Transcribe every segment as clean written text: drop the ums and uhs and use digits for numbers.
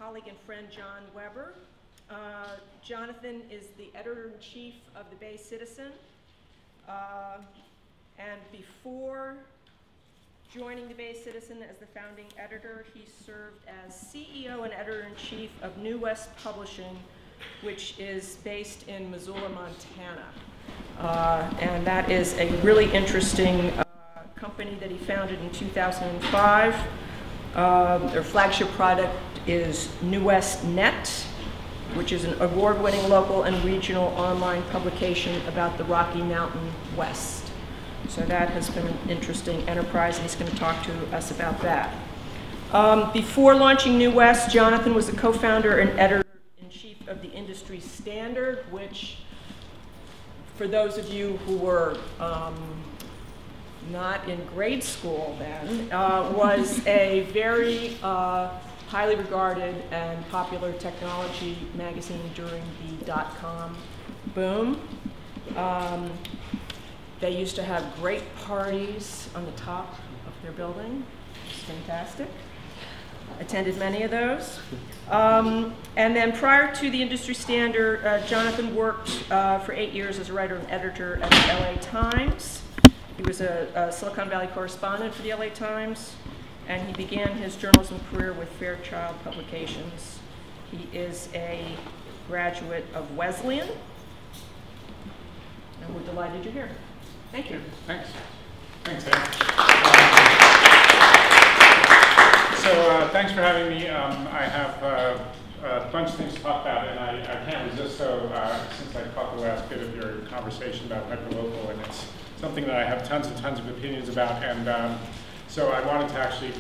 colleague and friend, John Weber. Jonathan is the editor-in-chief of the Bay Citizen. And before joining the Bay Citizen as the founding editor, he served as CEO and editor-in-chief of New West Publishing, which is based in Missoula, Montana. And that is a really interesting company that he founded in 2005. Their flagship product is New West Net, which is an award-winning local and regional online publication about the Rocky Mountain West. So that has been an interesting enterprise, and he's going to talk to us about that. Before launching New West, Jonathan was the co-founder and editor-in-chief of the industry standard, which, for those of you who were not in grade school then, was a very highly regarded and popular technology magazine during the dot-com boom. They used to have great parties on the top of their building. It was fantastic. Attended many of those. And then prior to the industry standard, Jonathan worked for 8 years as a writer and editor at the LA Times. He was a Silicon Valley correspondent for the LA Times, and he began his journalism career with Fairchild Publications. He is a graduate of Wesleyan, and we're delighted you're here. Thank you. Thanks. Thanks, Ed. So thanks for having me. I have a bunch of things to talk about, and I can't resist, since I caught the last bit of your conversation about hyperlocal, and it's something that I have tons and tons of opinions about, and so I wanted to actually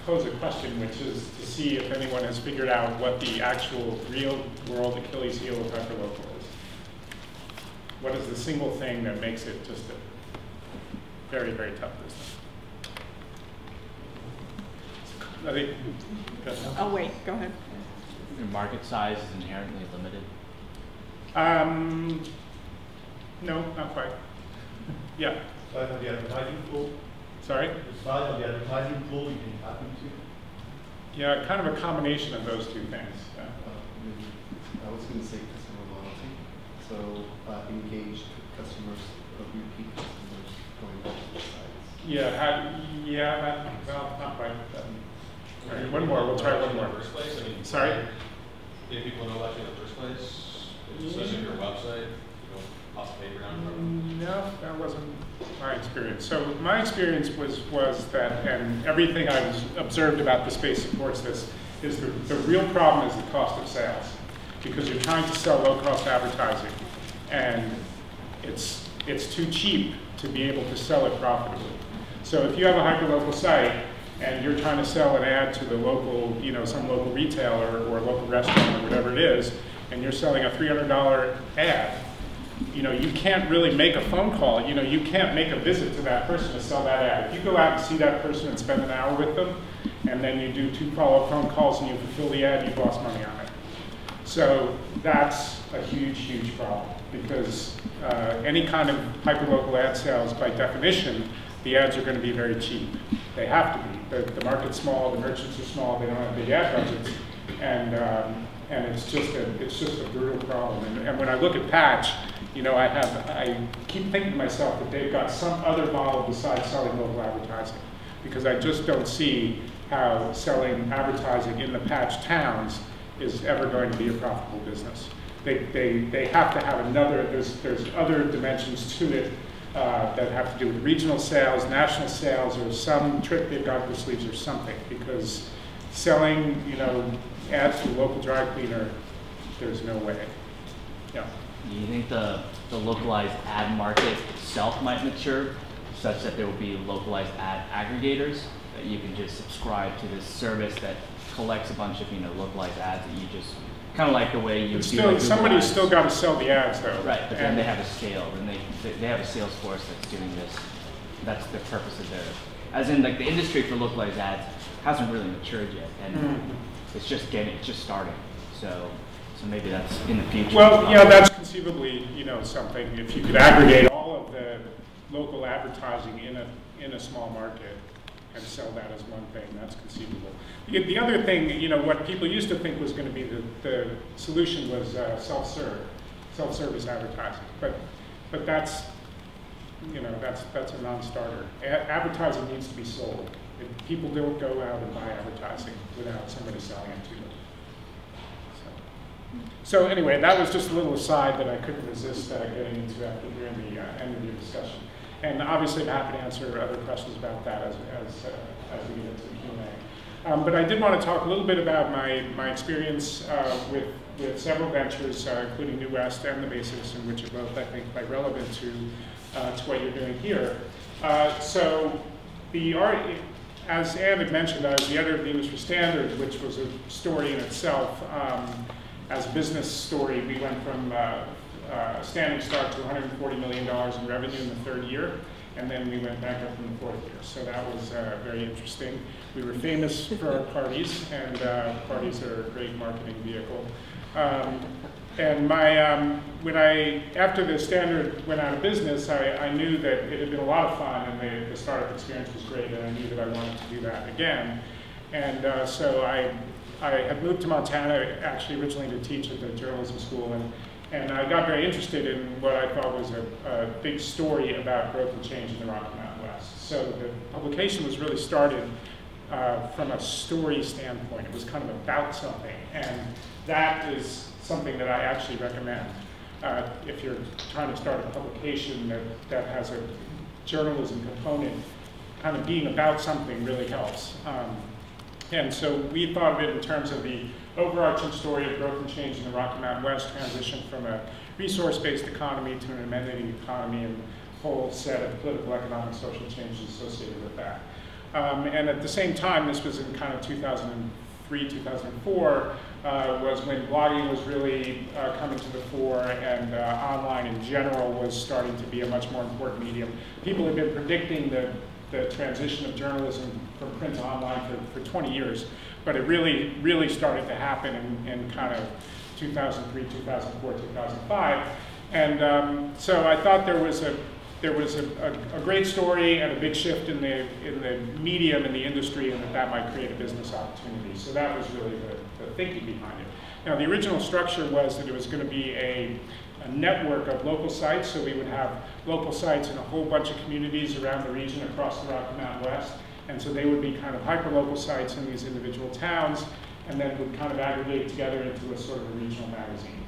pose a question, which is to see if anyone has figured out what the actual real-world Achilles heel of hyperlocal is. What is the single thing that makes it just a very, very tough business? I think. Oh, wait, go ahead. Your market size is inherently limited? No, not quite. Yeah. Size of the advertising pool? Sorry? The size of the advertising pool you can tap into? Yeah, kind of a combination of those two things. Yeah. I was going to say customer loyalty. So engaged customers, repeat customers going back to the sites. Well, not quite. All right, one more. We'll try one more. First place. I mean, sorry? Did people know about you in the first place? It says on your website, you know, lots of paper down. No, that wasn't my experience. So my experience was that, and everything I've observed about the space supports this, is the real problem is the cost of sales, because you're trying to sell low-cost advertising, and it's too cheap to be able to sell it profitably. So if you have a hyperlocal site and you're trying to sell an ad to the local, some local retailer or local restaurant or whatever it is, and you're selling a $300 ad, you can't really make a phone call. You can't make a visit to that person to sell that ad. If you go out and see that person and spend an hour with them, and then you do 2 follow-up phone calls and you fulfill the ad, you've lost money on it. So that's a huge, huge problem, because any kind of hyperlocal ad sales, by definition, the ads are going to be very cheap. They have to be. The market's small, the merchants are small, they don't have big ad budgets, and it's just a brutal problem. And when I look at Patch, I keep thinking to myself that they've got some other model besides selling local advertising, because I just don't see how selling advertising in the Patch towns is ever going to be a profitable business. They have to have there's other dimensions to it that have to do with regional sales, national sales, or some trick they've got up their sleeves or something, because selling, ads to a local dry cleaner, there's no way. Yeah. Do you think the localized ad market itself might mature such that there will be localized ad aggregators, that you can just subscribe to this service that collects a bunch of localized ads that you just kind of like the way you still like somebody's still got to sell the ads though. Right, but then they have a scale, and they have a sales force that's doing this. That's the purpose of their, as in like the industry for localized ads hasn't really matured yet, and it's just starting. So maybe that's in the future. Well, that's conceivably something, if you could aggregate all of the local advertising in a small market and sell that as one thing. That's conceivable. The other thing, what people used to think was going to be the solution was self-service advertising. But that's, that's a non-starter. Advertising needs to be sold. People don't go out and buy advertising without somebody selling it to them. So anyway, that was just a little aside that I couldn't resist getting into after hearing the end of your discussion. And obviously, I'm happy to answer other questions about that as we get into the Q&A. But I did want to talk a little bit about my experience with several ventures, including New West and the Bay Citizen, which are both, I think, quite relevant to what you're doing here. As Anne had mentioned, I was the editor of the Industry Standard, which was a story in itself. As a business story, we went from a standing start to $140 million in revenue in the third year, and then we went bankrupt in the fourth year. So that was very interesting. We were famous for our parties, and parties are a great marketing vehicle. And after the Standard went out of business, I knew that it had been a lot of fun, and the startup experience was great, and I knew that I wanted to do that again. And so I had moved to Montana, actually originally to teach at the journalism school, and I got very interested in what I thought was a big story about growth and change in the Rocky Mountain West. So the publication was really started from a story standpoint. It was kind of about something, and that is something that I actually recommend. If you're trying to start a publication that has a journalism component, kind of being about something really helps. And so we thought of it in terms of the overarching story of growth and change in the Rocky Mountain West, transition from a resource-based economy to an amenity economy, and a whole set of political, economic, social changes associated with that. And at the same time, this was in kind of 2003, 2004, was when blogging was really coming to the fore, and online in general was starting to be a much more important medium. People had been predicting the transition of journalism from print to online for 20 years, but it really started to happen in kind of 2003, 2004, 2005. And so I thought there was a great story and a big shift in the medium and the industry, and that might create a business opportunity. So that was really the thinking behind it. Now, the original structure was that it was going to be a network of local sites, so we would have local sites in a whole bunch of communities around the region across the Rocky Mountain West, and so they would be kind of hyper-local sites in these individual towns, and then would kind of aggregate together into a sort of a regional magazine.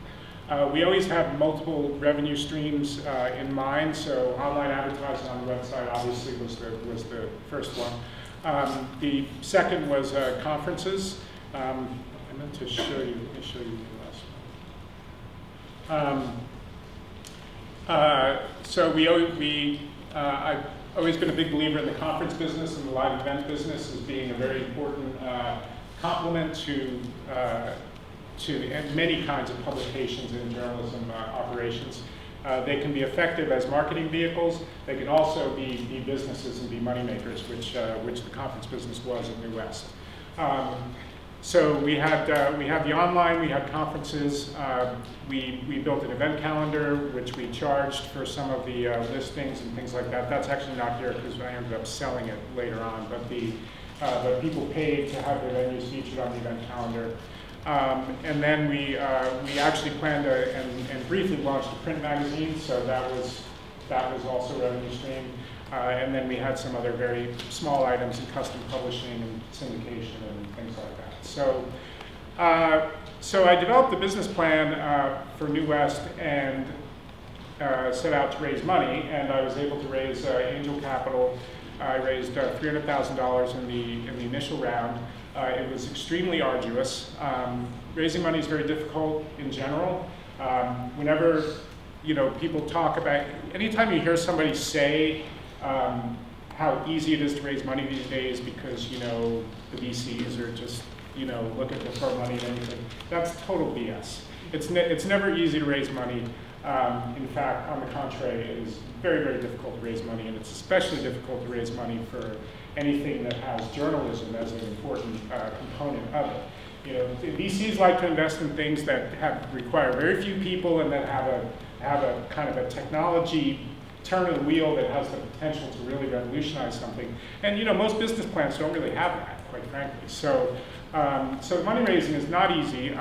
We always have multiple revenue streams in mind, so online advertising on the website obviously was the first one. The second was conferences. I meant to show you, let me show you the last one. I've always been a big believer in the conference business and the live event business as being a very important complement to many kinds of publications and journalism operations. They can be effective as marketing vehicles. They can also be businesses and be moneymakers, which the conference business was at New West. So we have the online, we had conferences. We built an event calendar, which we charged for some of the listings and things like that. That's actually not here because I ended up selling it later on. But people paid to have their venues featured on the event calendar. And then we actually planned and briefly launched a print magazine. So that was also a revenue stream. And then we had some other very small items in custom publishing and syndication and things like that. So I developed a business plan for New West and set out to raise money, and I was able to raise angel capital. I raised $300,000 in the initial round. It was extremely arduous. Raising money is very difficult in general. Whenever people talk about, anytime you hear somebody say how easy it is to raise money these days because the VCs are just looking to throw money at anything, that's total BS. It's never easy to raise money. In fact, on the contrary, it is very, very difficult to raise money, and it's especially difficult to raise money for anything that has journalism as an important component of it. VCs like to invest in things that require very few people and that have a kind of a technology turn of the wheel that has the potential to really revolutionize something. And you know, most business plans don't really have that, quite frankly. So, so money raising is not easy.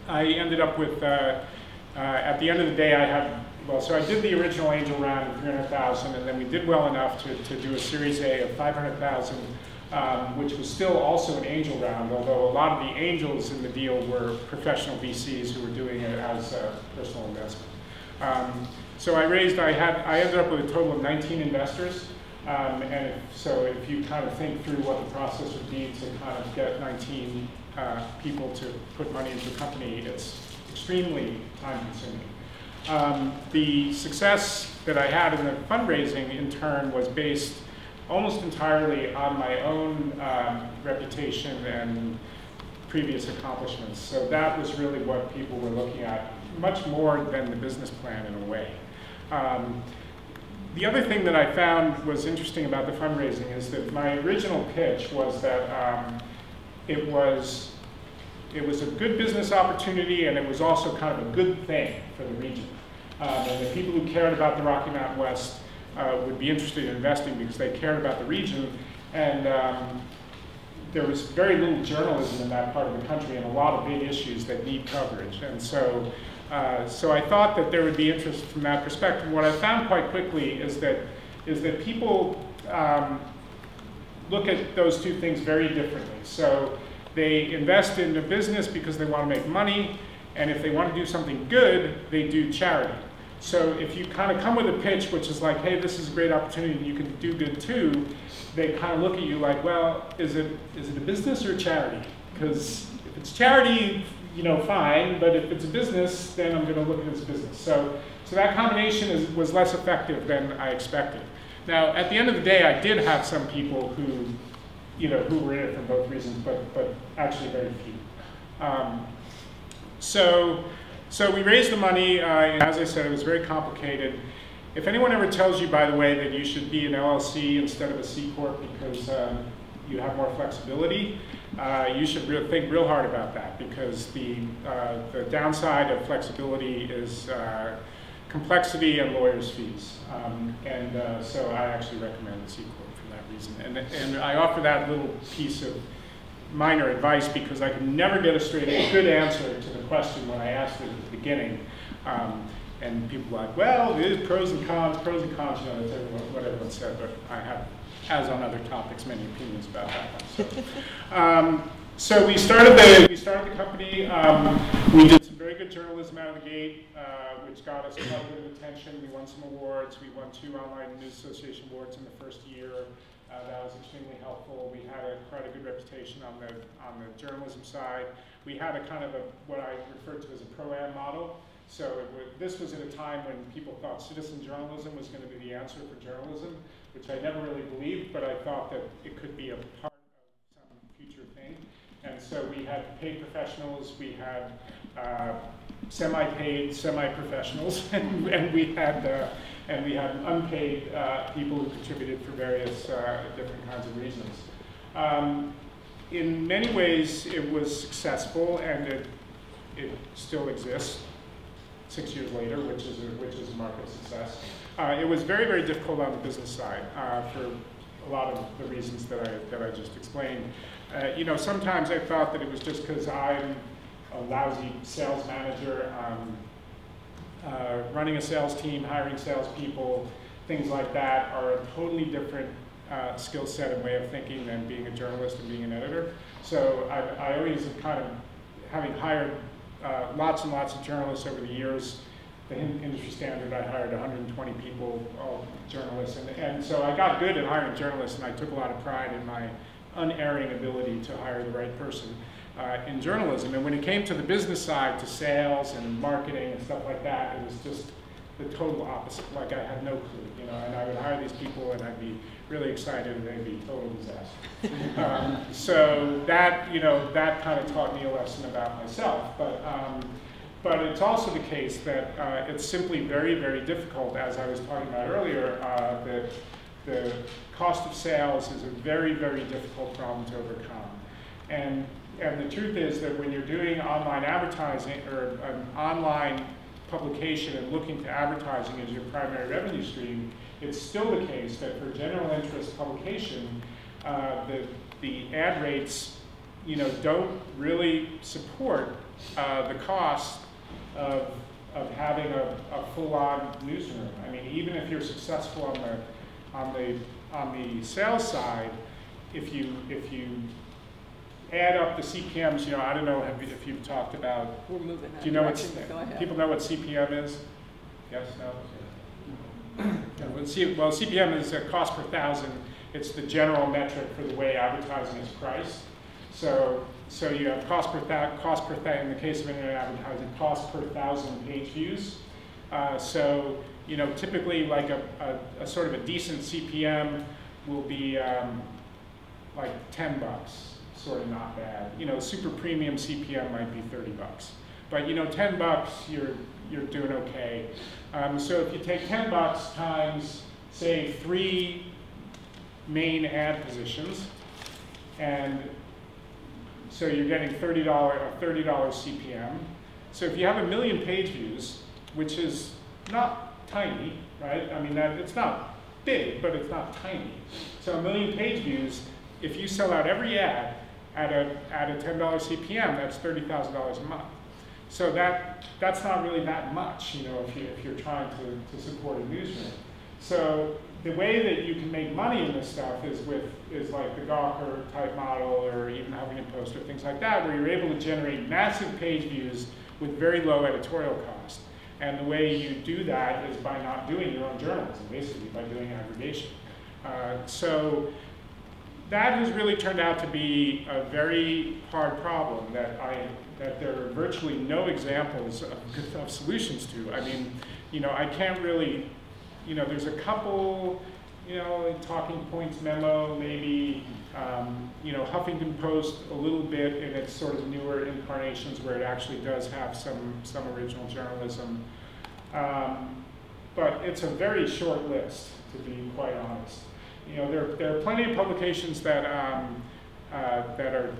I ended up with, at the end of the day, I had, well, so I did the original angel round of 300,000, and then we did well enough to do a Series A of 500,000, which was still also an angel round, although a lot of the angels in the deal were professional VCs who were doing it as a personal investment. So I ended up with a total of 19 investors, so if you kind of think through what the process would be to kind of get 19 people to put money into a company, it's extremely time-consuming. The success that I had in the fundraising, in turn, was based almost entirely on my own reputation and previous accomplishments. So that was really what people were looking at, much more than the business plan in a way. The other thing that I found was interesting about the fundraising is that my original pitch was that it was a good business opportunity, and it was also kind of a good thing for the region. And the people who cared about the Rocky Mountain West would be interested in investing because they cared about the region. And there was very little journalism in that part of the country and a lot of big issues that need coverage. And so, so I thought that there would be interest from that perspective. What I found quite quickly is that people look at those two things very differently. So they invest in a business because they want to make money, and if they want to do something good, they do charity. So if you kind of come with a pitch which is like, hey, this is a great opportunity and you can do good too, they kind of look at you like, well, is it a business or a charity? Because if it's charity, you know, fine, but if it's a business, then I'm going to look at it as a business. So that combination was less effective than I expected. Now, at the end of the day, I did have some people who, you know, who were in it for both reasons, but actually very few. So we raised the money. As I said, it was very complicated. If anyone ever tells you, by the way, that you should be an LLC instead of a C Corp because you have more flexibility, you should think real hard about that, because the downside of flexibility is complexity and lawyers' fees. So I actually recommend the C Corp for that reason. And I offer that little piece of minor advice because I can never get a good answer to the question when I asked it at the beginning. And people are like, well, there's pros and cons, you know, that's what everyone said, but I have, as on other topics, many opinions about that one. So we started the company. We did some very good journalism out of the gate, which got us quite a bit of attention. We won some awards. We won 2 Online News Association awards in the first year. That was extremely helpful. We had quite a good reputation on the journalism side. We had a kind of what I refer to as a pro-am model. So this was at a time when people thought citizen journalism was going to be the answer for journalism, which I never really believed, but I thought that it could be a part of some future thing. And so we had paid professionals, we had semi-paid, semi-professionals, and we had unpaid people who contributed for various different kinds of reasons. In many ways, it was successful, and it still exists 6 years later, which is a market success. It was very, very difficult on the business side for a lot of the reasons that I just explained. You know, sometimes I thought that it was just because I'm a lousy sales manager. Running a sales team, hiring salespeople, things like that are a totally different skill set and way of thinking than being a journalist and being an editor. So I always kind of, having hired lots and lots of journalists over the years, the industry standard, I hired 120 people, all journalists, and so I got good at hiring journalists, and I took a lot of pride in my unerring ability to hire the right person in journalism. And when it came to the business side, to sales and marketing and stuff like that, it was just the total opposite. Like, I had no clue, you know, and I would hire these people and I'd be really excited and they'd be total disaster. So that, you know, that kind of taught me a lesson about myself. But it's also the case that it's simply very, very difficult, as I was talking about earlier, that the cost of sales is a very, very difficult problem to overcome. And the truth is that when you're doing online advertising or an online publication and looking to advertising as your primary revenue stream, it's still the case that for general interest publication, the ad rates, don't really support the cost of having a full-on newsroom. I mean, even if you're successful on the sales side, if you add up the CPMs, I don't know if you've talked about. We're moving that Do you know what? direction, but go ahead. People know what CPM is? Yes, no. Yeah, well, CPM is a cost per thousand. It's the general metric for the way advertising is priced. So you have cost per in the case of internet advertising, cost per 1,000 page views. Typically like a sort of a decent CPM will be like $10, sort of not bad. Super premium CPM might be $30, but $10 you're doing okay. So if you take $10 times, say, 3 main ad positions, and so you're getting $30 CPM. So if you have 1 million page views, which is not tiny, right? I mean, it's not big, but it's not tiny. So 1 million page views, if you sell out every ad at a $10 CPM, that's $30,000 a month. So that's not really that much, if you're trying to support a newsroom. So the way that you can make money in this stuff is like the Gawker type model, or even Huffington Post, or things like that, where you're able to generate massive page views with very low editorial cost. And the way you do that is by not doing your own journalism, basically by doing aggregation. So that has really turned out to be a very hard problem that there are virtually no examples of solutions to. I mean, I can't really, there's a couple, talking points memo, maybe, Huffington Post a little bit in its sort of newer incarnations where it actually does have some original journalism. But it's a very short list, to be quite honest. There are plenty of publications that are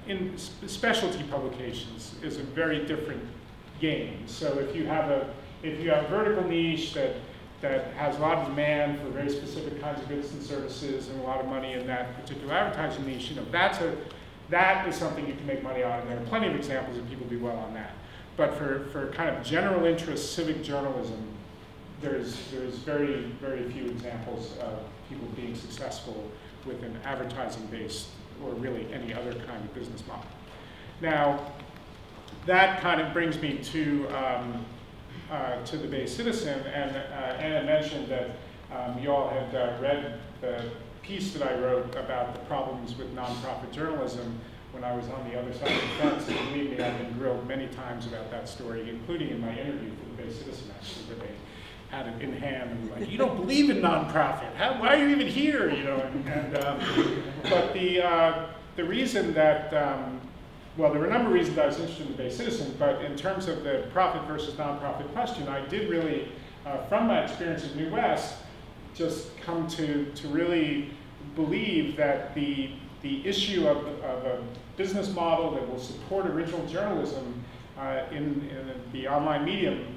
in specialty publications is a very different game. So if you have a vertical niche that has a lot of demand for very specific kinds of goods and services and a lot of money in that particular advertising niche, that is something you can make money on, and there are plenty of examples of people do well on that. But for kind of general interest civic journalism, there's very, very few examples of people being successful with an advertising-based or really any other kind of business model. Now, that kind of brings me to the Bay Citizen, and Anna mentioned that you all had read the piece that I wrote about the problems with nonprofit journalism when I was on the other side of the fence. And believe me, I've been grilled many times about that story, including in my interview for the Bay Citizen, actually, where they had it in hand and were like, "You don't believe in nonprofit? Why are you even here?" But the reason that well, there were a number of reasons I was interested in the Bay Citizen, but in terms of the profit versus nonprofit question, I did really, from my experience at New West, just come to really believe that the issue of a business model that will support original journalism in the online medium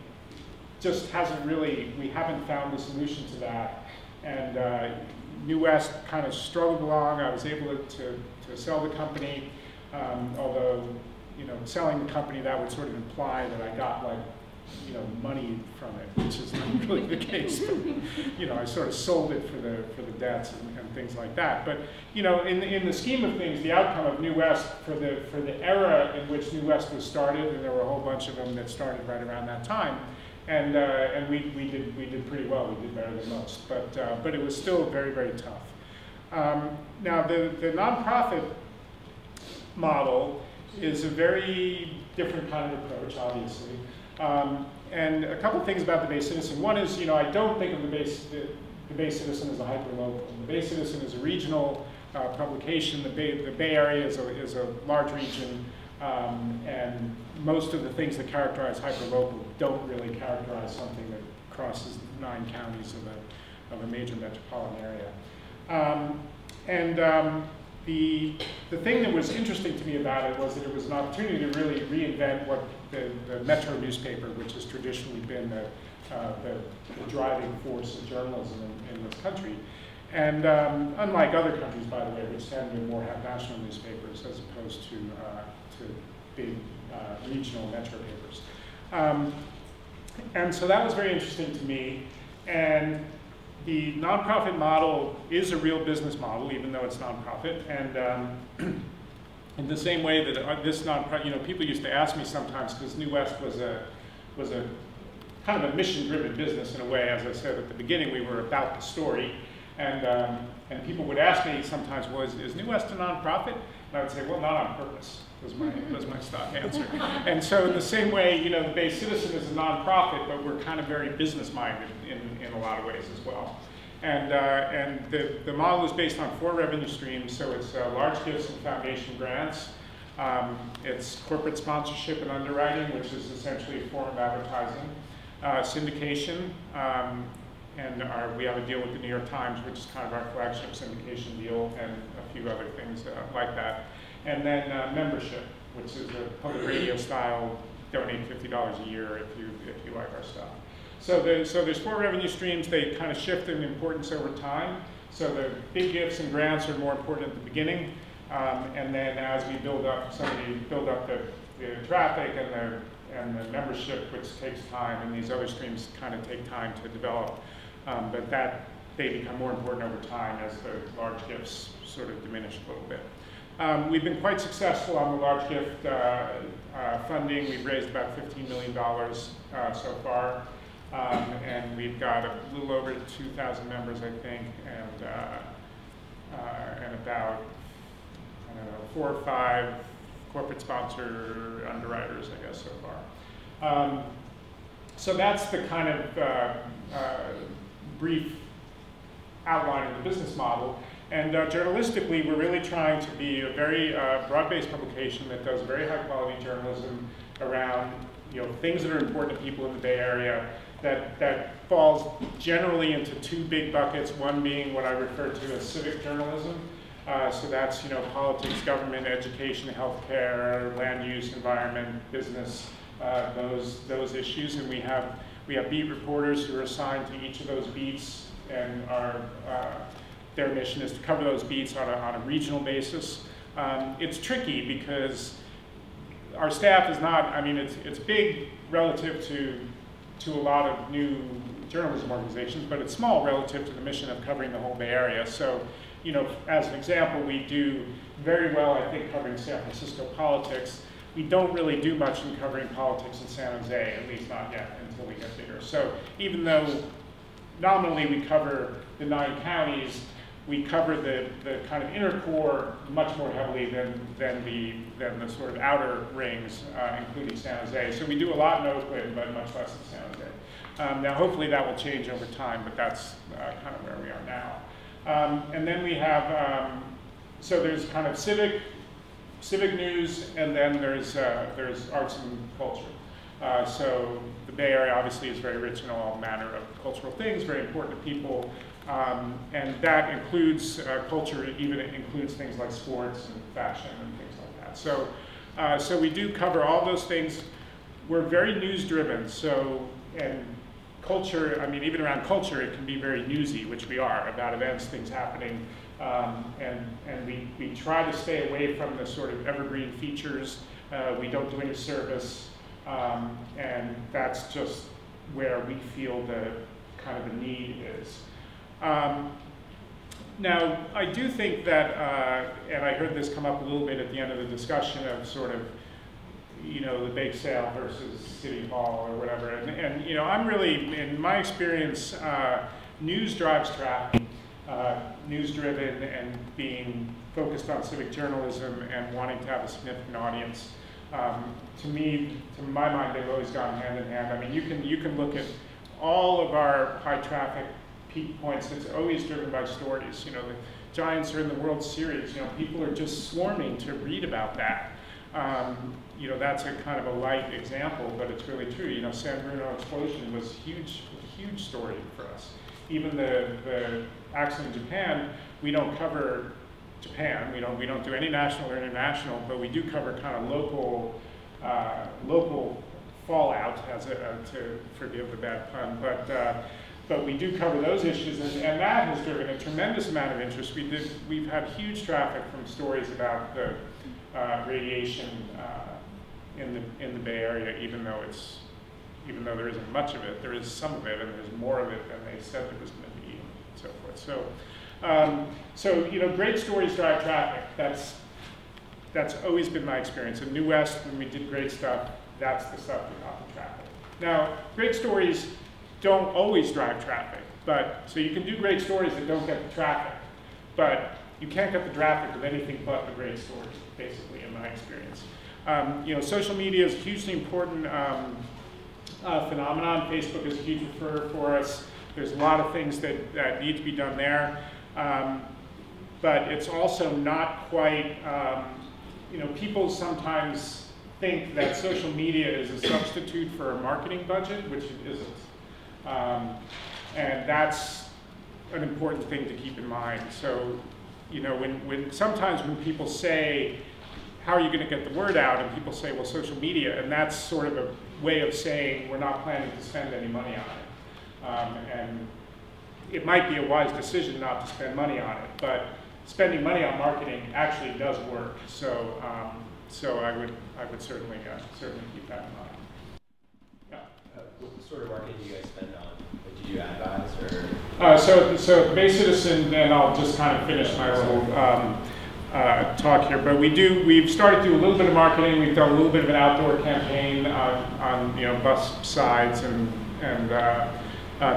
just hasn't really, we haven't found the solution to that. And New West kind of struggled along. I was able to sell the company. Although, selling the company, that would sort of imply that I got money from it, which is not really the case. But, I sort of sold it for the debts and things like that. But, in the scheme of things, the outcome of New West for the era in which New West was started, and there were a whole bunch of them that started right around that time, and we did pretty well. We did better than most, but it was still very, very tough. Now the nonprofit model is a very different kind of approach, obviously. And a couple things about the Bay Citizen. One is, I don't think of the Bay Citizen as a hyperlocal. The Bay Citizen is a regional publication. The Bay Area is a large region, and most of the things that characterize hyperlocal don't really characterize something that crosses 9 counties of a major metropolitan area. the thing that was interesting to me about it was that it was an opportunity to really reinvent what the Metro newspaper, which has traditionally been the driving force of journalism in this country. And unlike other countries, by the way, which tend to more have national newspapers as opposed to big regional metro papers. And so that was very interesting to me. And the nonprofit model is a real business model, even though it's nonprofit. And in the same way that this nonprofit, you know, people used to ask me sometimes, because New West was a kind of a mission-driven business in a way. As I said at the beginning, we were about the story. And people would ask me sometimes, well, is New West a nonprofit? And I would say, well, not on purpose, was my stock answer. And so in the same way, you know, the Bay Citizen is a nonprofit, but we're kind of very business-minded in a lot of ways as well. And the model is based on 4 revenue streams. So it's large gifts and foundation grants. It's corporate sponsorship and underwriting, which is essentially a form of advertising. Syndication. And we have a deal with the New York Times, which is kind of our flagship syndication deal, and a few other things like that. And then membership, which is a public radio style, donate $50 a year if you like our stuff. So there's 4 revenue streams. They kind of shift in importance over time. So the big gifts and grants are more important at the beginning, and then as we build up the traffic and the membership, which takes time, and these other streams kind of take time to develop. But they become more important over time as the large gifts sort of diminish a little bit. We've been quite successful on the large gift funding. We've raised about $15 million so far. And we've got a little over 2,000 members, I think, and about, I don't know, 4 or 5 corporate sponsor underwriters, I guess, so far. So that's the kind of brief outline of the business model. And journalistically, we're really trying to be a very broad-based publication that does very high-quality journalism around, you know, things that are important to people in the Bay Area. That falls generally into 2 big buckets. One being what I refer to as civic journalism. So that's, you know, politics, government, education, healthcare, land use, environment, business, those issues. And we have beat reporters who are assigned to each of those beats, and their mission is to cover those beats on a regional basis. It's tricky because our staff is not, I mean, it's big relative to a lot of new journalism organizations, but it's small relative to the mission of covering the whole Bay Area. So, you know, as an example, we do very well, I think, covering San Francisco politics. We don't really do much in covering politics in San Jose, at least not yet, until we get bigger. So even though nominally we cover the 9 counties, we cover the kind of inner core much more heavily than the sort of outer rings, including San Jose. So we do a lot in Oakland, but much less in San Jose. Now, hopefully that will change over time, but that's kind of where we are now. And then we have, so there's kind of civic news, and then there's arts and culture. So the Bay Area obviously is very rich in all manner of cultural things, very important to people. And that includes culture, even includes things like sports and fashion and things like that. So we do cover all those things. We're very news driven. So, and culture, I mean, even around culture, it can be very newsy, which we are, about events, things happening. And we try to stay away from the sort of evergreen features. We don't do any service. And that's just where we feel the kind of the need is. Now, I do think that, and I heard this come up a little bit at the end of the discussion of sort of, you know, the bake sale versus City Hall or whatever. And you know, I'm really, in my experience, news drives traffic, news-driven and being focused on civic journalism and wanting to have a significant audience. To me, to my mind, they've always gone hand in hand. I mean, you can look at all of our high traffic peak points. It's always driven by stories. You know, the Giants are in the World Series. You know, people are just swarming to read about that. You know, that's a kind of a light example, but it's really true. You know, San Bruno explosion was a huge story for us. Even the accident in Japan, we don't cover Japan. We don't do any national or international, but we do cover kind of local fallout, to forgive the bad pun, but we do cover those issues, and that has driven a tremendous amount of interest. We've had huge traffic from stories about the radiation in the Bay Area, even though there isn't much of it. There is some of it, and there's more of it than they said there was going to be, and so forth. So great stories drive traffic. That's always been my experience. In New West, when we did great stuff, that's the stuff that got the traffic. Now, great stories don't always drive traffic, so you can do great stories that don't get the traffic, but you can't get the traffic with anything but the great stories, basically, in my experience. Social media is a hugely important phenomenon. Facebook is a huge referrer for us. There's a lot of things that need to be done there, but it's also not quite, people sometimes think that social media is a substitute for a marketing budget, which it isn't. And that's an important thing to keep in mind. So, sometimes when people say, how are you going to get the word out? And people say, well, social media, and that's sort of a way of saying we're not planning to spend any money on it. And it might be a wise decision not to spend money on it, but spending money on marketing actually does work. So, I would certainly keep that in mind. Yeah. What sort of marketing do you guys spend on? Do you advertise or? So Bay Citizen, and I'll just kind of finish my little talk here. But we've started to do a little bit of marketing. We've done a little bit of an outdoor campaign on bus sides and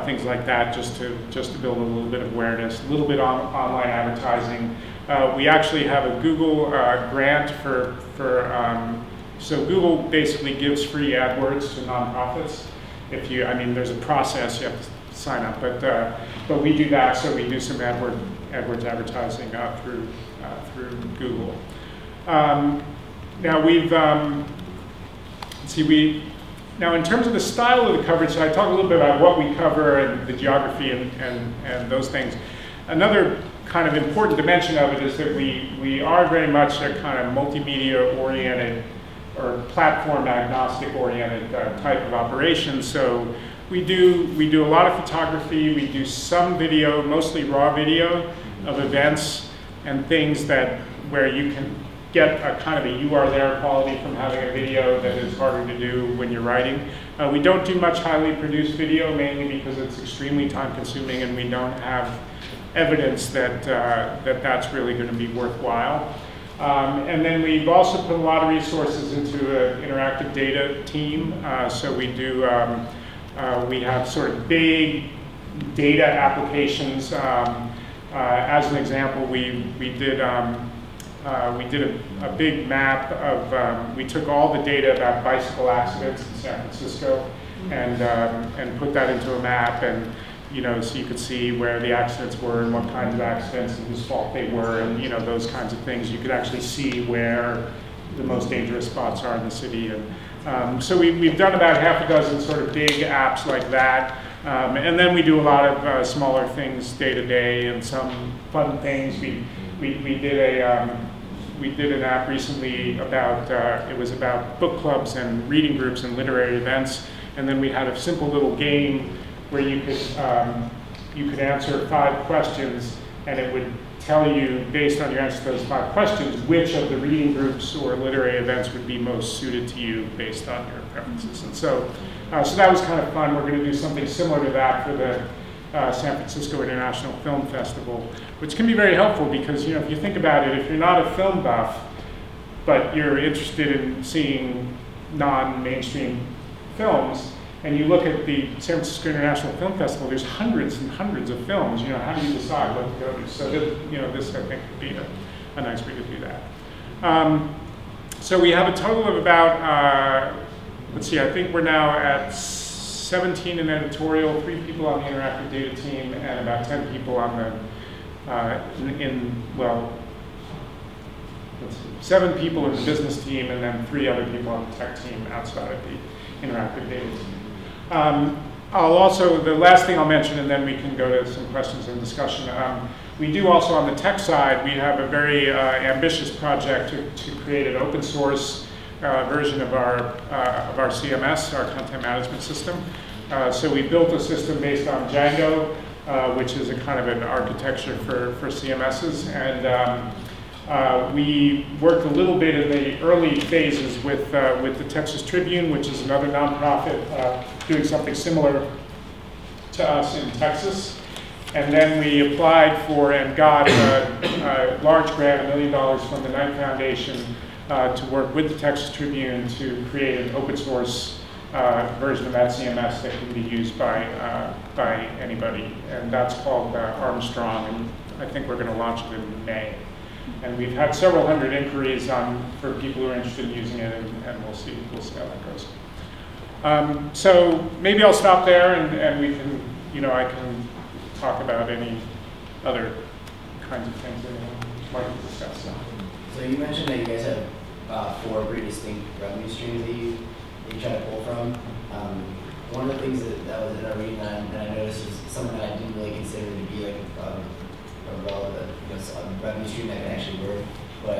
things like that, just to build a little bit of awareness. A little bit on online advertising. We actually have a Google grant so Google basically gives free AdWords to nonprofits. There's a process you have to sign up, but we do that. So we do some AdWords advertising through Google. Now now in terms of the style of the coverage, so I talked a little bit about what we cover and the geography and those things. Another kind of important dimension of it is that we are very much a kind of multimedia oriented or platform agnostic oriented type of operation. So we do a lot of photography, we do some video, mostly raw video of events and things where you can get a kind of a you are there quality from having a video that is harder to do when you're writing. We don't do much highly produced video, mainly because it's extremely time consuming and we don't have evidence that that's really going to be worthwhile. And then we've also put a lot of resources into an interactive data team. So we have sort of big data applications. As an example, we did a big map of, we took all the data about bicycle accidents in San Francisco and put that into a map, and so you could see where the accidents were and what kinds of accidents and whose fault they were, and those kinds of things. You could actually see where the most dangerous spots are in the city. And so we've done about half a dozen sort of big apps like that. And then we do a lot of smaller things day to day and some fun things. We did an app recently about, it was about book clubs and reading groups and literary events. And then we had a simple little game where you could answer 5 questions, and it would tell you, based on your answer to those 5 questions, which of the reading groups or literary events would be most suited to you based on your preferences. And so that was kind of fun. We're going to do something similar to that for the San Francisco International Film Festival, which can be very helpful because, if you think about it, if you're not a film buff, but you're interested in seeing non-mainstream films, and you look at the San Francisco International Film Festival, there's hundreds and hundreds of films. How do you decide what to go to? So this I think would be a nice way to do that. So we have a total of about, let's see, I think we're now at 17 in editorial, 3 people on the interactive data team, and about 10 people on the, 7 people in the business team, and then 3 other people on the tech team outside of the interactive data team. I'll also, the last thing I'll mention, and then we can go to some questions and discussion. We do also on the tech side, we have a very ambitious project to create an open source version of our CMS, our content management system. So we built a system based on Django, which is a kind of an architecture for CMSs. And we worked a little bit in the early phases with the Texas Tribune, which is another nonprofit doing something similar to us in Texas. And then we applied for and got a large grant, $1 million from the Knight Foundation to work with the Texas Tribune to create an open source version of that CMS that can be used by anybody. And that's called Armstrong, and I think we're going to launch it in May. And we've had several hundred inquiries for people who are interested in using it, and we'll see how that goes. So maybe I'll stop there, and we can, I can talk about any other kinds of things that anyone might discuss. So you mentioned that you guys have 4 pretty distinct revenue streams that you try to pull from. One of the things that was in our reading that I noticed was something that I didn't really consider to be like a revenue stream that could actually work. But I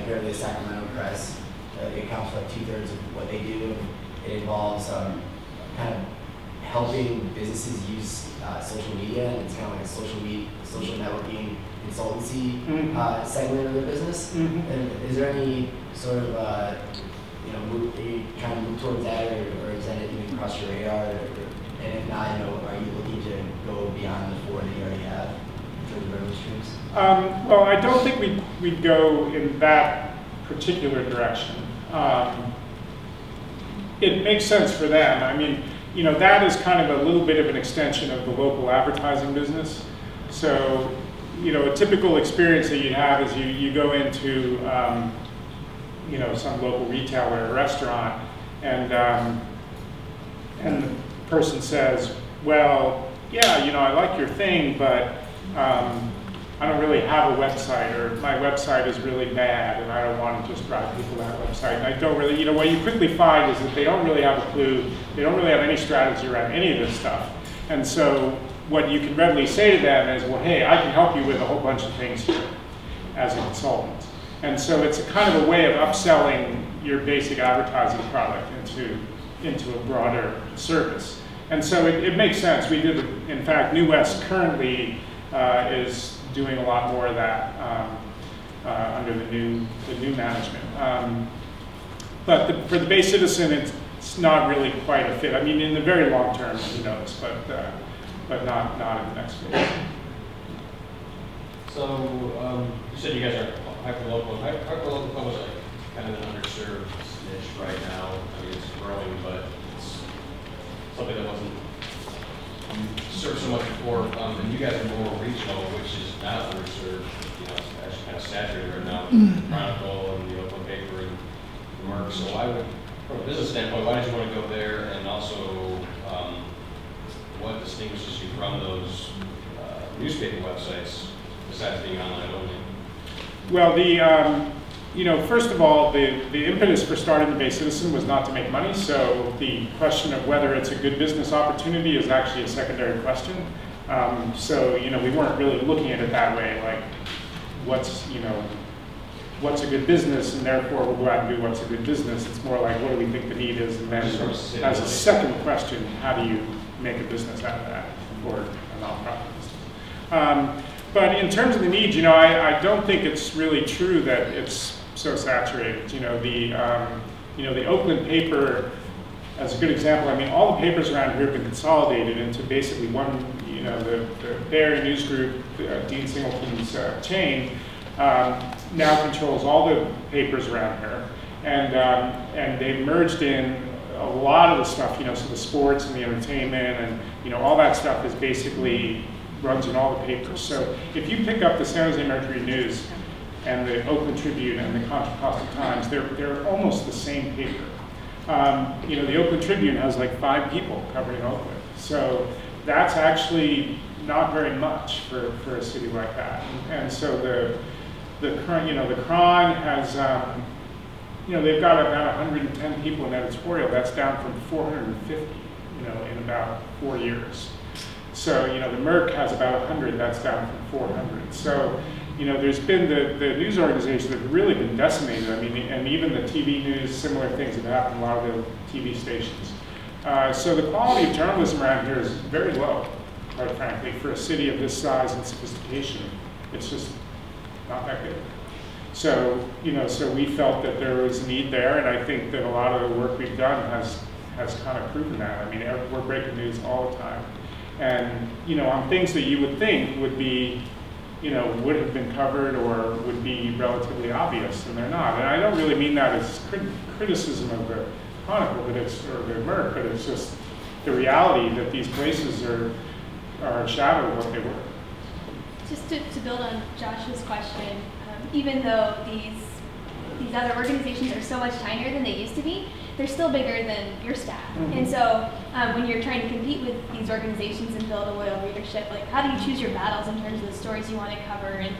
go to the Sacramento Press, it accounts for like 2/3 of what they do. It involves kind of helping businesses use social media, and it's kind of like a social networking consultancy segment of their business. And is there any sort of are you trying to move towards that, or is that even across your radar? And if not, are you looking to go beyond the 4 that you already have in terms of revenue streams? Well, I don't think we'd go in that particular direction. It makes sense for them. I mean, that is kind of a little bit of an extension of the local advertising business. So, a typical experience that you have is you go into, some local retailer or restaurant, and the person says, well, yeah, I like your thing, but I don't really have a website, or my website is really bad, and I don't want to just drive people to that website. And I don't really, what you quickly find is that they don't really have a clue, they don't really have any strategy around any of this stuff. And so what you can readily say to them is, well, hey, I can help you with a whole bunch of things here as a consultant. And so it's a kind of a way of upselling your basic advertising product into a broader service. And so it makes sense. We did, in fact, New West currently is doing a lot more of that under the new management. But for the base citizen, it's not really quite a fit. I mean, in the very long term, who knows, but not in the next phase. So you said you guys are hyperlocal. Hyperlocal is like kind of an underserved niche right now. I mean, it's growing, but it's something that wasn't served so much before. And you guys are more regional, which is not underserved. It's actually kind of saturated right now with the Chronicle and the Oakland paper and the Merck. So why would, from a business standpoint, why did you want to go there? And also, what distinguishes you from those newspaper websites besides being online only? Well, first of all, the impetus for starting the Bay Citizen was not to make money, so the question of whether it's a good business opportunity is actually a secondary question. So, we weren't really looking at it that way, like, what's a good business, and therefore we'll go out and do what's a good business. It's more like, what do we think the need is, and then as a second question, how do you make a business out of that, or a nonprofit business? But in terms of the needs, I don't think it's really true that it's so saturated. The Oakland paper, as a good example, I mean, all the papers around here have been consolidated into basically one, the Bay Area News Group, Dean Singleton's chain, now controls all the papers around here. And they've merged in a lot of the stuff, so the sports and the entertainment and, all that stuff is basically runs in all the papers. So if you pick up the San Jose Mercury News and the Oakland Tribune and the Contra Costa Times, they're almost the same paper. The Oakland Tribune has like 5 people covering Oakland. So that's actually not very much for a city like that. And so the Cron has, they've got about 110 people in editorial. That's down from 450. in about 4 years. So, the Merck has about 100, that's down from 400. So, there's been the news organizations have really been decimated. I mean, and even the TV news, similar things have happened in a lot of the TV stations. So the quality of journalism around here is very low, quite frankly, for a city of this size and sophistication. It's just not that good. So, so we felt that there was a need there, and I think that a lot of the work we've done has kind of proven that. I mean, we're breaking news all the time. And, on things that you would think would be, would have been covered or would be relatively obvious, and they're not. And I don't really mean that as criticism of the Chronicle, or the Merck, but it's just the reality that these places are a shadow of what they were. Just to build on Josh's question, even though these other organizations are so much tinier than they used to be, they're still bigger than your staff. Mm-hmm. And so when you're trying to compete with these organizations and build a loyal readership, like how do you choose your battles in terms of the stories you want to cover, and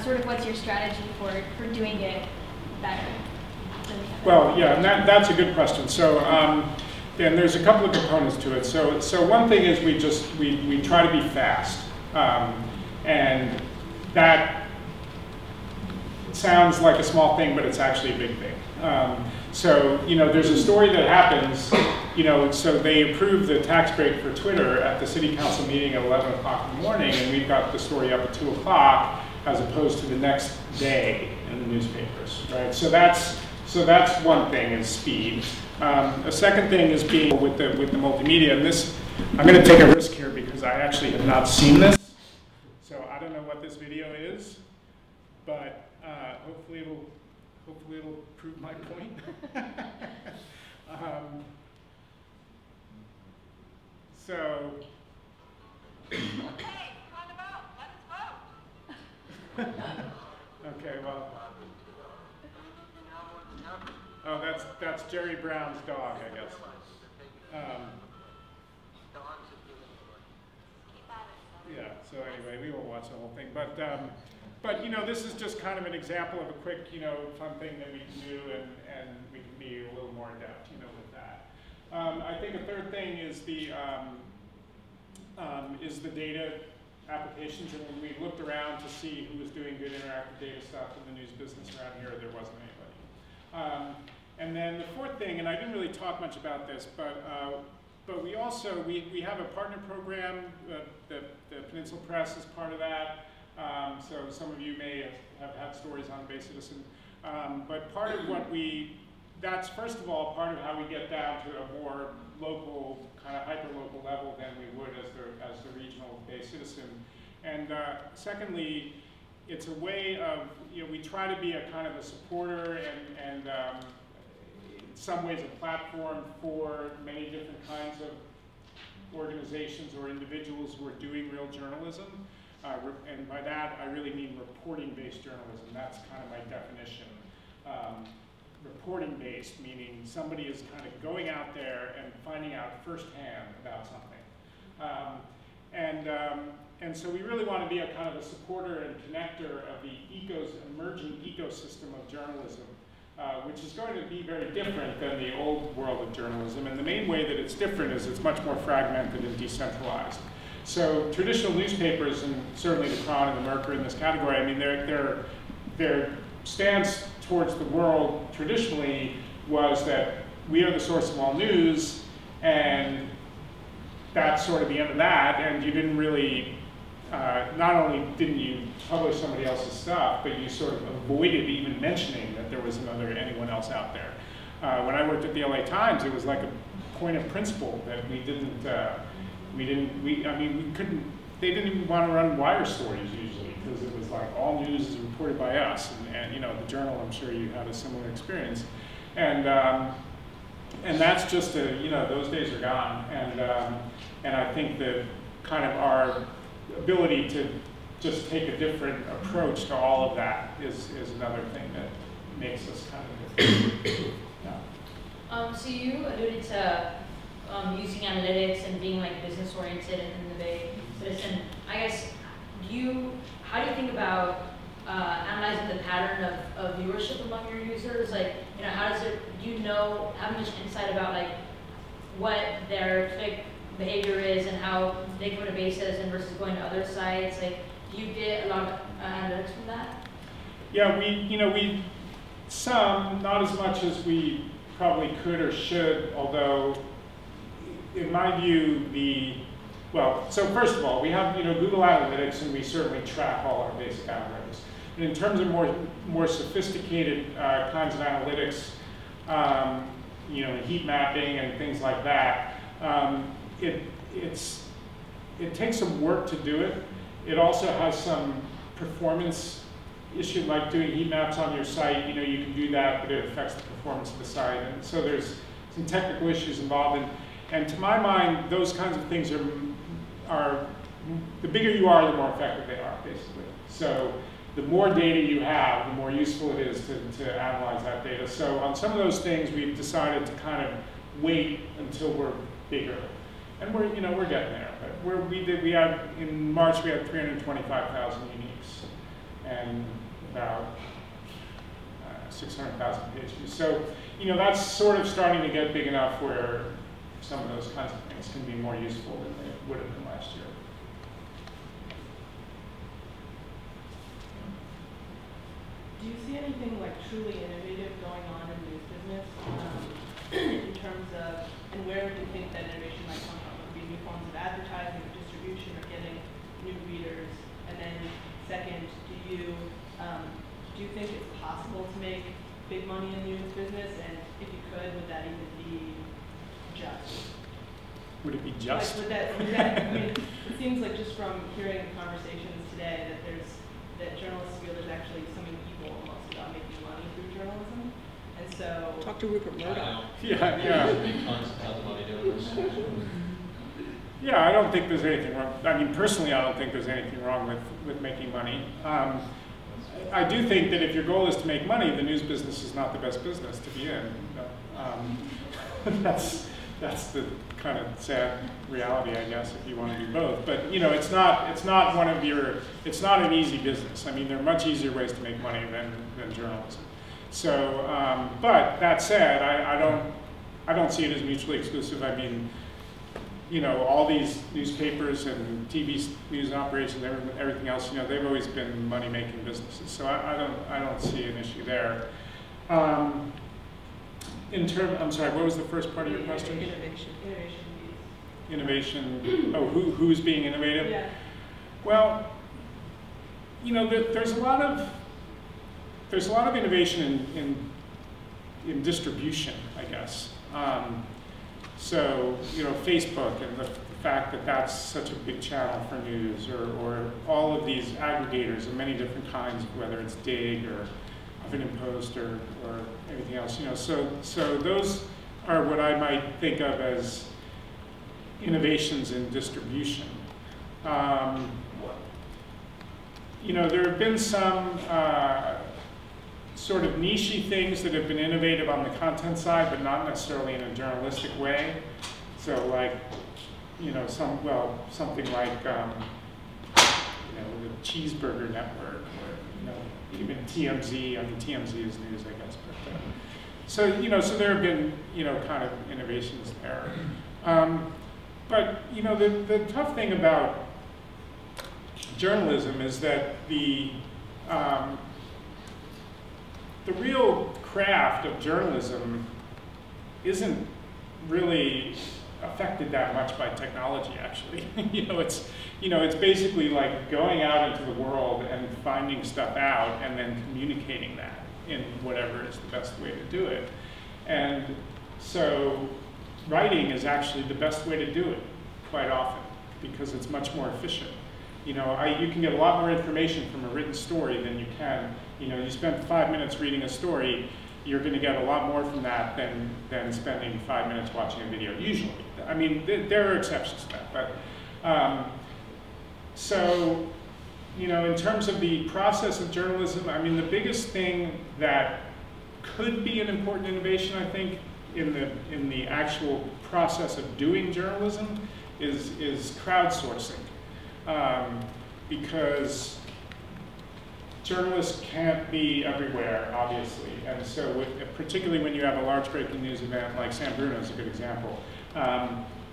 sort of what's your strategy for doing it better than the other? Well, yeah, and that's a good question. So, and there's a couple of components to it. So one thing is we try to be fast, and that sounds like a small thing, but it's actually a big thing. So, there's a story that happens, so they approved the tax break for Twitter at the city council meeting at 11 o'clock in the morning, and we've got the story up at 2 o'clock as opposed to the next day in the newspapers, right? So that's one thing, is speed. A second thing is being with the multimedia, and this, I'm going to take a risk here because I actually have not seen this, so I don't know what this video is, but hopefully it'll prove my point. So. Okay, time to vote. Let us vote. Okay, well. Oh, that's Jerry Brown's dog, I guess. Yeah. So anyway, we won't watch the whole thing, but this is just kind of an example of a quick, fun thing that we can do, and we can be a little more in depth, with that. I think a third thing is the data applications, and when we looked around to see who was doing good interactive data stuff in the news business around here, there wasn't anybody. And then the fourth thing, and I didn't really talk much about this, but we also we have a partner program. The Peninsula Press is part of that. So some of you may have had stories on Bay Citizen. But part of what that's first of all part of how we get down to a more local, kind of hyper-local level than we would as the regional Bay Citizen. And secondly, it's a way of, we try to be a kind of a supporter and in some ways a platform for many different kinds of organizations or individuals who are doing real journalism. And by that, I really mean reporting-based journalism. That's kind of my definition. Reporting-based, meaning somebody is kind of going out there and finding out firsthand about something. And so we really want to be a kind of a supporter and connector of the emerging ecosystem of journalism, which is going to be very different than the old world of journalism. And the main way that it's different is it's much more fragmented and decentralized. So traditional newspapers, and certainly the Crown and the Mercury in this category, I mean, their stance towards the world traditionally was that we are the source of all news, and that's sort of the end of that, and you didn't really, not only didn't you publish somebody else's stuff, but you sort of avoided even mentioning that there was anyone else out there. When I worked at the LA Times, it was like a point of principle that we couldn't, they didn't even want to run wire stories usually, because it was like all news is reported by us, and the Journal, I'm sure you had a similar experience. And that's just those days are gone, and I think that kind of our ability to just take a different approach to all of that is another thing that makes us kind of different. Yeah. So you alluded to using analytics and being like business oriented in the Bay Citizen. I guess, how do you think about analyzing the pattern of viewership among your users? Like, how does it, do you have much insight about like what their like behavior is and how they go to base citizen versus going to other sites? Like, do you get a lot of analytics from that? Yeah, we some, not as much as we probably could or should, although in my view, so first of all, we have Google Analytics, and we certainly track all our basic analytics. And in terms of more sophisticated kinds of analytics, heat mapping and things like that, it takes some work to do it. It also has some performance issue, like doing heat maps on your site. You can do that, but it affects the performance of the site. And so there's some technical issues involved. And to my mind, those kinds of things are the bigger you are, the more effective they are, basically. So the more data you have, the more useful it is to analyze that data. So on some of those things, we've decided to kind of wait until we're bigger. And we're getting there. But in March, we had 325,000 uniques and about 600,000 page views. So, that's sort of starting to get big enough where some of those kinds of things can be more useful than they would have been last year. Do you see anything like truly innovative going on in the news business in terms of, and where do you think that innovation might come from? Would it be new forms of advertising or distribution or getting new readers? And then second, do you think it's possible to make big money in the news business? And if you could, would that even be just? Would it be just? Like, I mean, it seems like just from hearing conversations today that journalists feel there's actually something evil almost about making money through journalism. And so Talk to Rupert Murdoch. Yeah. Yeah, I don't think there's anything wrong. I mean, personally, I don't think there's anything wrong with making money. I do think that if your goal is to make money, the news business is not the best business to be in. That's the kind of sad reality, I guess, if you want to do both. But it's not an easy business. I mean, there are much easier ways to make money than journalism. So, but that said, I don't see it as mutually exclusive. I mean, all these newspapers and TV news operations, everything else, they've always been money-making businesses. So I don't see an issue there. I'm sorry, what was the first part of your question? Innovation. Oh, who's being innovative? Yeah. Well, there's a lot of innovation in distribution, I guess. So, Facebook and the fact that that's such a big channel for news, or all of these aggregators of many different kinds, whether it's Dig or Huffington Post or anything else. So those are what I might think of as innovations in distribution. There have been some sort of niche-y things that have been innovative on the content side, but not necessarily in a journalistic way. So like, something like, the Cheeseburger Network, or, even TMZ. I mean, TMZ is news, I guess. But, so there have been, kind of innovations there. But, the tough thing about journalism is that the real craft of journalism isn't really affected that much by technology, actually. It's basically like going out into the world and finding stuff out and then communicating that in whatever is the best way to do it. And so writing is actually the best way to do it quite often because it's much more efficient. You can get a lot more information from a written story than you can. You spend 5 minutes reading a story, you're going to get a lot more from that than spending 5 minutes watching a video, usually. I mean, there are exceptions to that. But, so, in terms of the process of journalism, I mean, the biggest thing that could be an important innovation, I think, in the actual process of doing journalism is crowdsourcing. Because journalists can't be everywhere, obviously, and so particularly when you have a large breaking news event like San Bruno is a good example.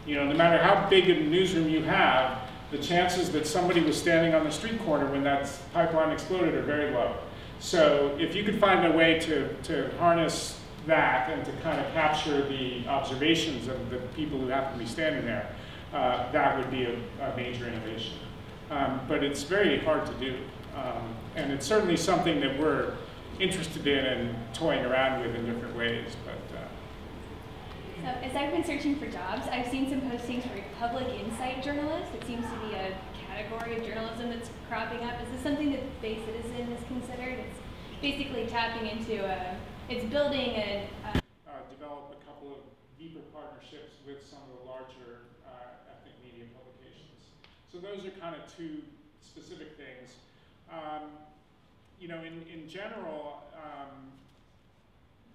You know, no matter how big a newsroom you have, the chances that somebody was standing on the street corner when that pipeline exploded are very low. So if you could find a way to harness that and to kind of capture the observations of the people who happen to be standing there, that would be a major innovation. But it's very hard to do. And it's certainly something that we're interested in and toying around with in different ways. But so as I've been searching for jobs, I've seen some postings for public insight journalist. It seems to be a category of journalism that's cropping up. Is this something that Bay Citizen has considered? It's basically tapping into it's building a develop a couple of deeper partnerships with some of the larger ethnic media publications. So those are kind of two specific things. You know, in general,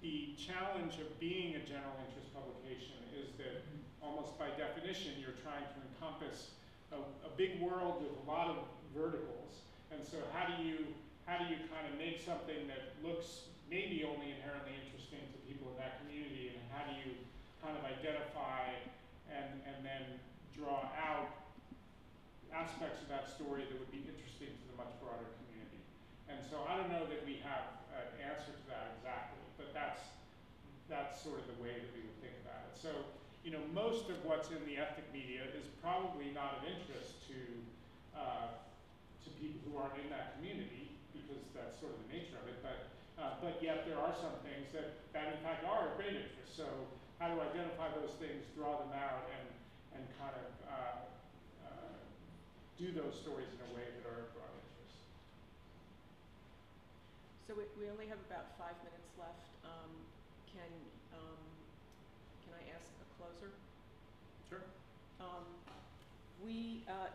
the challenge of being a general interest publication is that almost by definition you're trying to encompass a big world with a lot of verticals. And so how do you kind of make something that looks maybe only inherently interesting to people in that community, and how do you kind of identify and then draw out aspects of that story that would be interesting to the much broader community. And so I don't know that we have an answer to that exactly, but that's sort of the way that we would think about it. So, you know, most of what's in the ethnic media is probably not of interest to people who aren't in that community, because that's sort of the nature of it. But yet there are some things that in fact are of great interest. So how to identify those things, draw them out, and kind of do those stories in a way that are of broad interest. So we only have about 5 minutes left. Can I ask a closer? Sure.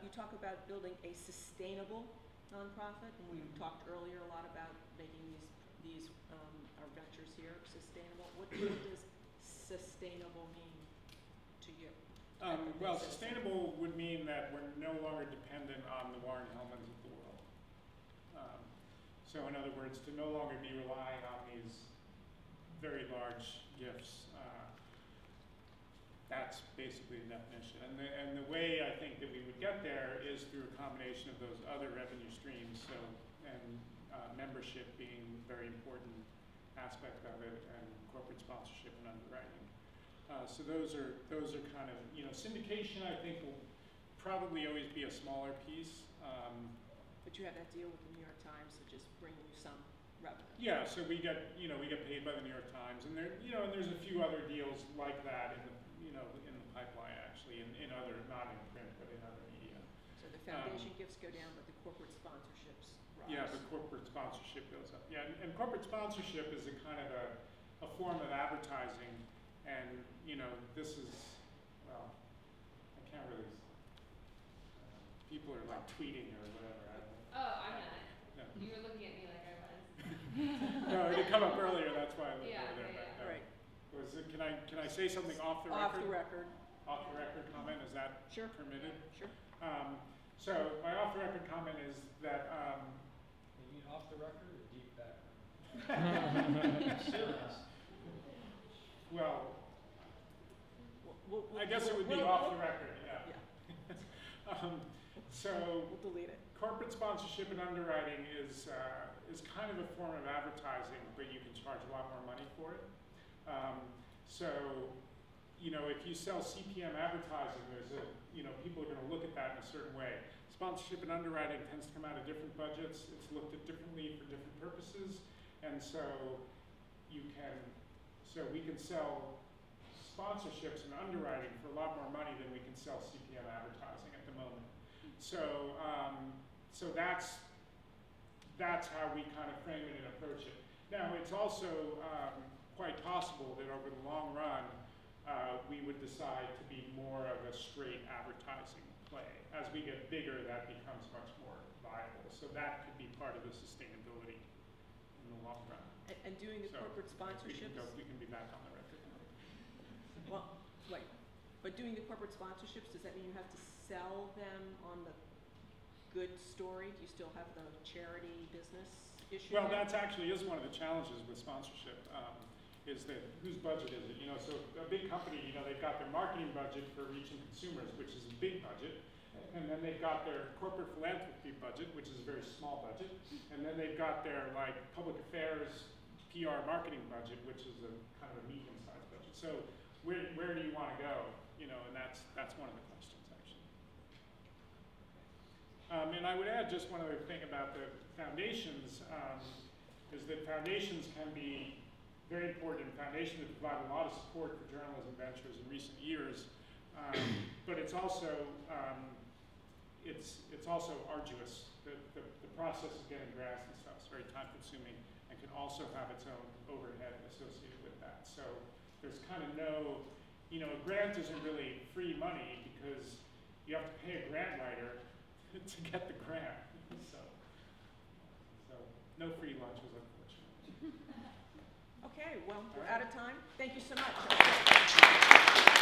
You talk about building a sustainable nonprofit, and we talked earlier a lot about making these our ventures here sustainable. What does sustainable mean to you? Well, sustainable would mean that we're no longer dependent on the Warren Hellmans of the world. So in other words, to no longer be relying on these very large gifts. That's basically the definition. And the way I think that we would get there is through a combination of those other revenue streams. So, and membership being a very important aspect of it, and corporate sponsorship and underwriting. So those are kind of, you know, syndication I think will probably always be a smaller piece. But you have that deal with the New York Times, so just bring you some revenue. Yeah, so we get paid by the New York Times, and there, you know, and there's a few other deals like that in the pipeline actually, in other, not in print, but in other media. So the foundation gifts go down, but the corporate sponsorships rise. Yeah, the corporate sponsorship goes up. Yeah, and corporate sponsorship is a kind of a form of advertising, and you know, this is, well, I can't really. People are like tweeting or whatever. I don't know. Oh, I'm not. No. You were looking at me like I was. No, it did come up earlier. That's why I looked Yeah, over there. yeah, But, Right. Can I say something off the record? Off the record. Off the record comment, is that Sure. permitted? Sure. So my off the record comment is that You mean off the record or deep background? Serious. well, I guess it would be off the record, yeah. So We'll delete it. corporate sponsorship and underwriting is kind of a form of advertising, but you can charge a lot more money for it. So, you know, if you sell CPM advertising, people are going to look at that in a certain way. Sponsorship and underwriting tends to come out of different budgets. It's looked at differently for different purposes, and so we can sell sponsorships and underwriting for a lot more money than we can sell CPM advertising at the moment. So, so that's how we kind of frame it and approach it. Now, it's also quite possible that over the long run, we would decide to be more of a straight advertising play. As we get bigger, that becomes much more viable. So that could be part of the sustainability in the long run. And doing the corporate sponsorships? We can be back on the record. Well, wait. But doing the corporate sponsorships, does that mean you have to sell them on the good story? Do you still have the charity business? issue? Well, now? that's actually is one of the challenges with sponsorship, is that whose budget is it? You know, so a big company, you know, they've got their marketing budget for reaching consumers, which is a big budget. And then they've got their corporate philanthropy budget, which is a very small budget. And then they've got their like public affairs, PR marketing budget, which is a kind of a medium-sized budget. So where do you want to go? You know, and that's one of the questions actually. And I would add just one other thing about the foundations, is that foundations can be very important. Foundations have provided a lot of support for journalism ventures in recent years, but it's also arduous. The process of getting grants and stuff is very time-consuming and can also have its own overhead associated with that. So there's kind of no, you know, a grant isn't really free money because you have to pay a grant writer to get the grant. So no free lunches, unfortunately. Okay, well, we're out of time. Thank you so much.